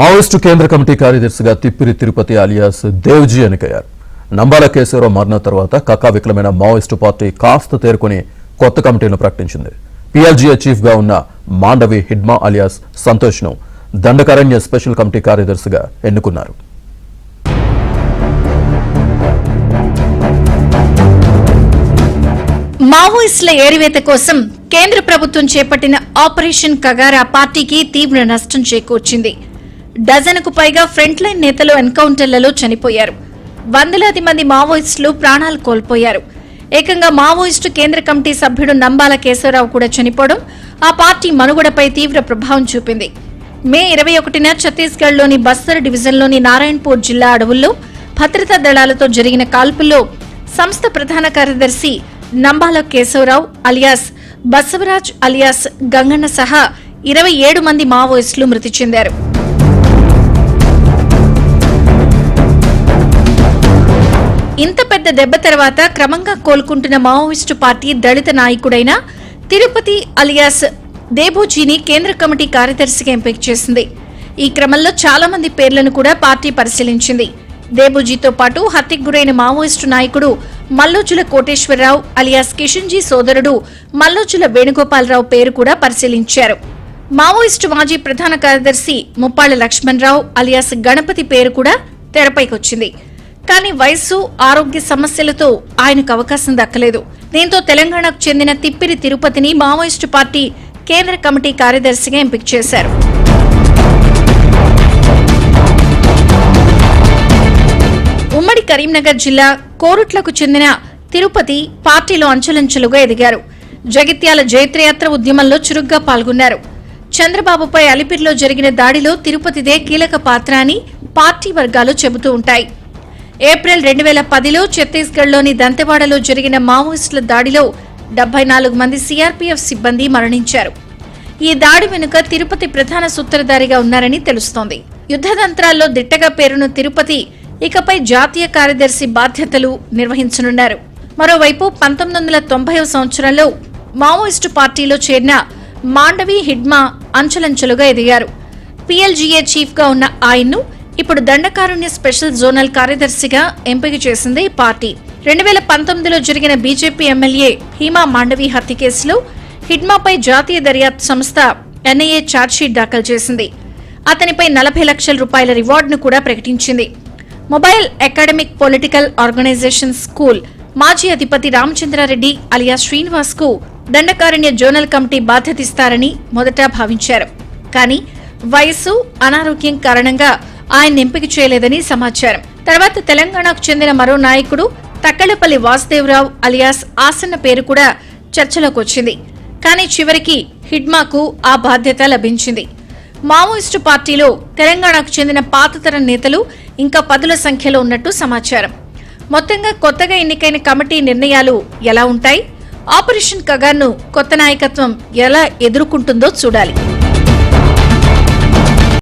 Maoist కేంద్ర committee కార్యదర్శిగా Tippiri Tirupati alias Devji ఎన్నికయ్యారు. నంబాల కేశవరావు మరణం తర్వాత కకావికలమైన మావోయిస్టు పార్టీ కాస్త తేరుకుని కొత్త కమిటీని ప్రకటించింది. పీఎల్జీఏ చీఫ్ గా ఉన్న మాండవి హిడ్మా అలియాస్ సంతోష్ ను దండకారణ్య స్పెషల్ కమిటీ కార్యదర్శిగా ఎన్నుకున్నారు. మావోయిస్టుల ఏరివేత కోసం కేంద్ర ప్రభుత్వం చేపట్టిన ఆపరేషన్ కగారా పార్టీకి తీవ్ర నష్టం చేకూర్చింది. డజనుకు పైగా ఫ్రంట్ లైన్ నేతలు ఎన్కౌంటర్లలో చనిపోయారు. వందలాది మంది మావోయిస్టులు ప్రాణాలు కోల్పోయారు. ఏకంగా మావోయిస్టు కేంద్ర కమిటీ సభ్యుడు నంబాల కేశవరావు కూడా చనిపోవడం ఆ పార్టీ మనుగడపై తీవ్ర ప్రభావం చూపింది. మే 21న ఛత్తీస్గఢ్లోని బస్తర్ డివిజన్లోని నారాయణపూర్ జిల్లా అడవుల్లో భద్రతా దళాలతో జరిగిన కాల్పుల్లో సంస్థ ప్రధాన కార్యదర్శి నంబాల కేశవరావు అలియాస్ బసవరాజ్ అలియాస్ గంగన్న సహా 27 మంది మావోయిస్టులు మృతి చెందారు. ఇంత పెద్ద దెబ్బ తర్వాత క్రమంగా కోలుకుంటున్న మావోయిస్టు పార్టీ దళిత నాయకుడైన తిరుపతి అలియాస్ దేబోజీని కేంద్ర కమిటీ కార్యదర్శిగా ఎంపిక చేసింది. ఈ క్రమంలో చాలా మంది పేర్లను కూడా పార్టీ పరిశీలించింది. దేబోజీతో పాటు హత్యకు గురైన మావోయిస్టు నాయకుడు మల్లోజుల కోటేశ్వరరావు అలియాస్ కిషన్జీ సోదరుడు మల్లోజుల వేణుగోపాలరావు పేరు కూడా పరిశీలించారు. మావోయిస్టు మాజీ ప్రధాన కార్యదర్శి ముప్పాళ్ల లక్ష్మణరావు అలియాస్ గణపతి పేరు కూడా తెరపైకొచ్చింది. కానీ వయస్సు, ఆరోగ్య సమస్యలతో ఆయనకు అవకాశం దక్కలేదు. దీంతో తెలంగాణకు చెందిన తిప్పిరి తిరుపతిని మావోయిస్టు పార్టీ కేంద్ర కమిటీ కార్యదర్శిగా ఎంపిక చేశారు. ఉమ్మడి కరీంనగర్ జిల్లా కోరుట్లకు చెందిన తిరుపతి పార్టీలో అంచెలంచెలుగా ఎదిగారు. జగిత్యాల జైత్రయాత్ర ఉద్యమంలో చురుగ్గా పాల్గొన్నారు. చంద్రబాబుపై అలిపిరిలో జరిగిన దాడిలో తిరుపతిదే కీలక పాత్ర అని పార్టీ వర్గాలు చెబుతూ ఉంటాయి. ఏప్రిల్ 2010లో ఛత్తీస్గఢ్లోని దంతెవాడలో జరిగిన మావోయిస్టుల దాడిలో 74 మంది సీఆర్పీఎఫ్ సిబ్బంది మరణించారు. ఈ దాడి వెనుక తిరుపతి ప్రధాన సూత్రధారిగా ఉన్నారని తెలుస్తోంది. యుద్ధతంత్రాల్లో దిట్టగా పేరున్న తిరుపతి ఇకపై జాతీయ కార్యదర్శి బాధ్యతలు నిర్వహించనున్నారు. మరోవైపు 1990వ సంవత్సరంలో మావోయిస్టు పార్టీలో చేరిన మాండవి హిడ్మా అంచెలంచెలుగా ఎదిగారు. పీఎల్జీఏ చీఫ్ గా ఉన్న ఆయన్ను ఇప్పుడు దండకారణ్య స్పెషల్ జోనల్ కార్యదర్శిగా ఎంపిక చేసింది ఈ పార్టీ. 2019లో జరిగిన బీజేపీ ఎమ్మెల్యే హీమా మాండవి హత్య కేసులో హిడ్మాపై జాతీయ దర్యాప్తు సంస్థ ఎన్ఐఏ ఛార్జ్షీట్ దాఖలు చేసింది. అతనిపై 40 లక్షల రూపాయల రివార్డును కూడా ప్రకటించింది. Mobile academic political organization school మాజీ అధిపతి రామచంద్రారెడ్డి అలియాస్ శ్రీనివాస్ కు దండకారణ్య జోనల్ కమిటీ బాధ్యతిస్తారని మొదట భావించారు. కానీ వయస్సు, అనారోగ్యం కారణంగా ఆయన ఎంపిక చేయలేదని సమాచారం. తర్వాత తెలంగాణకు చెందిన మరో నాయకుడు తక్కలపల్లి వాసుదేవరావు అలియాస్ ఆసన్న పేరు కూడా చర్చలోకి వచ్చింది. కానీ చివరికి హిడ్మాకు ఆ బాధ్యత లభించింది. మావోయిస్టు పార్టీలో తెలంగాణకు చెందిన పాతతరం నేతలు ఇంకా 10ల సంఖ్యలో ఉన్నట్టు సమాచారం. మొత్తంగా కొత్తగా ఎన్నికైన కమిటీ నిర్ణయాలు ఎలా ఉంటాయి? ఆపరేషన్ కగార్ను కొత్త నాయకత్వం ఎలా ఎదుర్కొంటుందో చూడాలి.